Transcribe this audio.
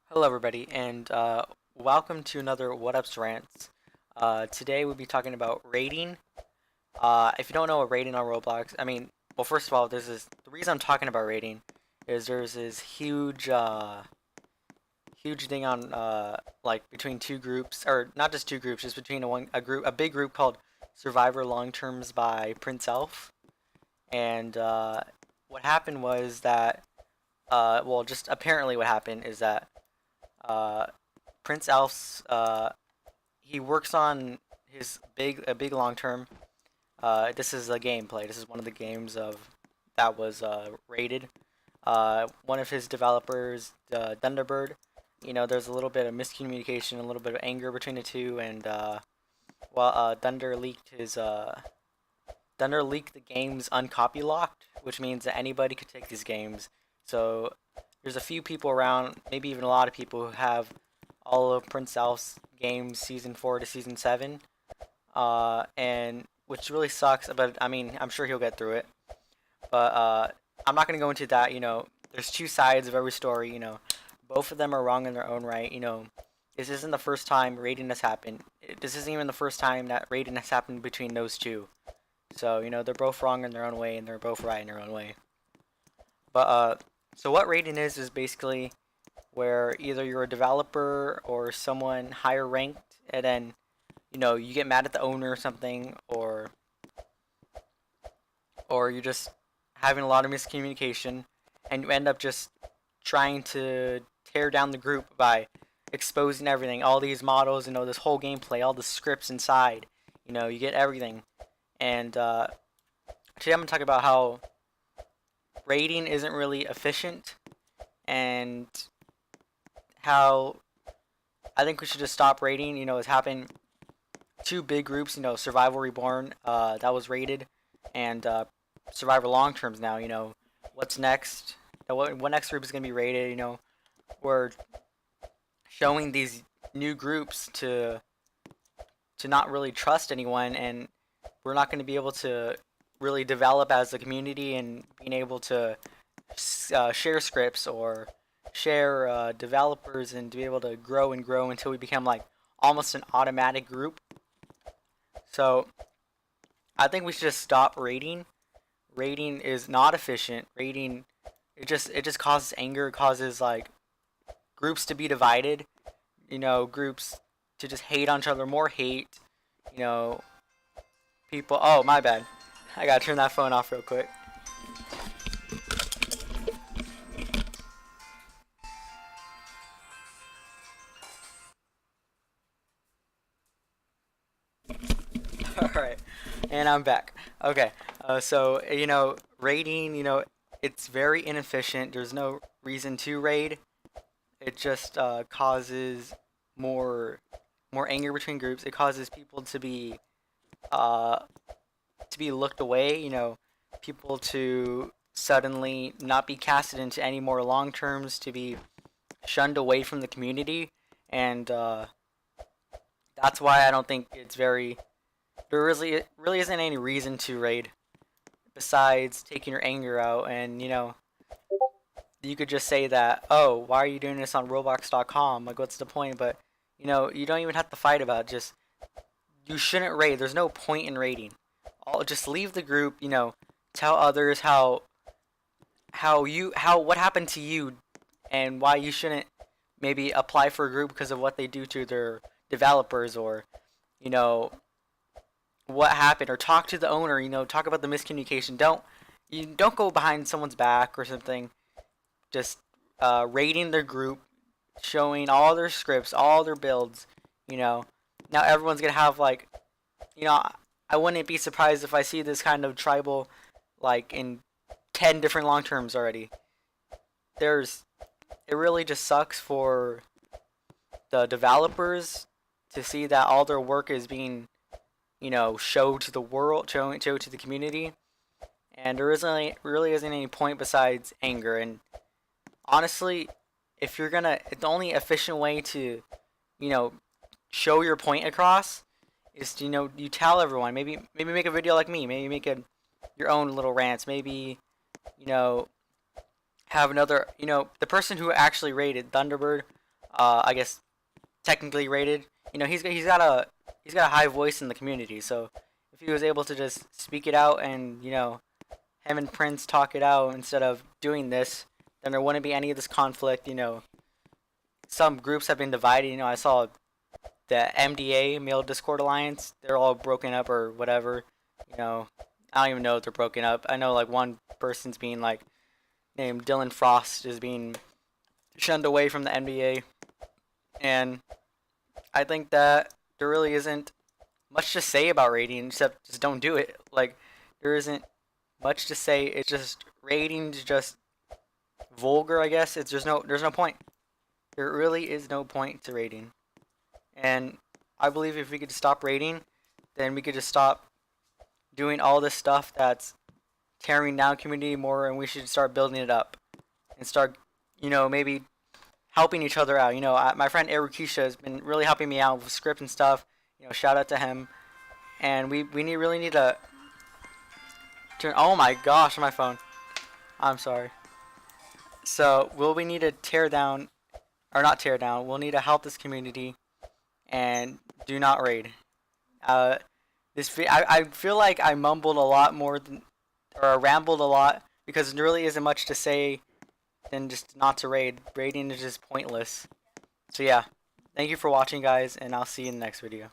Hello, everybody, and welcome to another Whatups Rants. Today we'll be talking about raiding. If you don't know what raiding on Roblox, well, first of all, the reason I'm talking about raiding is there's this huge thing on like between two groups, or not just two groups, just between a big group called Survivor Long Terms by Prince Elf, and what happened was that well, just apparently what happened is that uh, Prince Alf's he works on his big long term. This is a gameplay. This is one of the games of that was rated. One of his developers, Thunderbird. There's a little bit of miscommunication, a little bit of anger between the two, and Thunder leaked the games uncopy locked, which means that anybody could take these games. So there's a few people around, maybe even a lot of people who have all of Prince Alf's games season 4 to season 7. And which really sucks, but I'm sure he'll get through it. But I'm not going to go into that, there's two sides of every story, both of them are wrong in their own right, This isn't the first time raiding has happened. This isn't even the first time that raiding has happened between those two. So, they're both wrong in their own way and they're both right in their own way. But so what raiding is basically where either you're a developer or someone higher ranked, and then you get mad at the owner or something, or you're just having a lot of miscommunication, and you end up just trying to tear down the group by exposing everything, all these models, this whole gameplay, all the scripts inside. You get everything, and today I'm gonna talk about how raiding isn't really efficient, and how I think we should just stop raiding. It's happened two big groups. Survival Reborn, that was raided, and Survivor Long Terms now. What's next? What next group is gonna be raided? We're showing these new groups to not really trust anyone, and we're not going to be able to really develop as a community and being able to share scripts or share developers and to be able to grow and grow until we become like almost an automatic group. So I think we should just stop raiding. Raiding is not efficient. Raiding it just causes anger, causes like groups to be divided, groups to just hate on each other, more hate, you know, people. Oh, my bad. I gotta turn that phone off real quick. Alright, and I'm back. Okay, so, raiding, it's very inefficient. There's no reason to raid. It just causes more more anger between groups. It causes people uh, to be looked away. People to suddenly not be casted into any more long terms, to be shunned away from the community, and that's why I don't think it's very. There really isn't any reason to raid besides taking your anger out, and you could just say that, oh, why are you doing this on Roblox.com? Like, what's the point? But you don't even have to fight about it. Just you shouldn't raid. There's no point in raiding. Just leave the group. Tell others how what happened to you, and why you shouldn't maybe apply for a group because of what they do to their developers, or you know what happened, or talk to the owner. Talk about the miscommunication. Don't go behind someone's back or something. Just rating their group, showing all their scripts, all their builds. Now everyone's gonna have like, you know, I wouldn't be surprised if I see this kind of tribal like in 10 different long terms already. There's, it really just sucks for the developers to see that all their work is being, showed to the world, showed to the community, and there really isn't any point besides anger. And honestly, if you're gonna, the only efficient way to, you know, show your point across is to, you tell everyone. Maybe make a video like me. Maybe make your own little rants. Maybe, you know, have another, the person who actually rated Thunderbird. I guess technically rated. You know, he's got a high voice in the community. So if he was able to just speak it out and him and Prince talk it out instead of doing this, then there wouldn't be any of this conflict. You know, some groups have been divided. You know, I saw the MDA, Male Discord Alliance. They're all broken up or whatever. You know, I don't even know if they're broken up. I know like one person's being like named Dylan Frost is being shunned away from the NBA, and I think that there really isn't much to say about rating except just don't do it. Like there isn't much to say. It's just rating's just vulgar, I guess. It's just there's no point. There really is no point to rating. And I believe if we could stop rating, then we could just stop doing all this stuff that's tearing down community more, and we should start building it up and start, maybe helping each other out. My friend Erukisha has been really helping me out with script and stuff. Shout out to him. And we really need to turn. Oh my gosh, my phone. I'm sorry. So will we need to tear down, or not tear down? We'll need to help this community and do not raid. Uh, I feel like I mumbled a lot more than, or I rambled a lot because there really isn't much to say than just not to raid. Raiding is just pointless. So yeah, thank you for watching, guys, and I'll see you in the next video.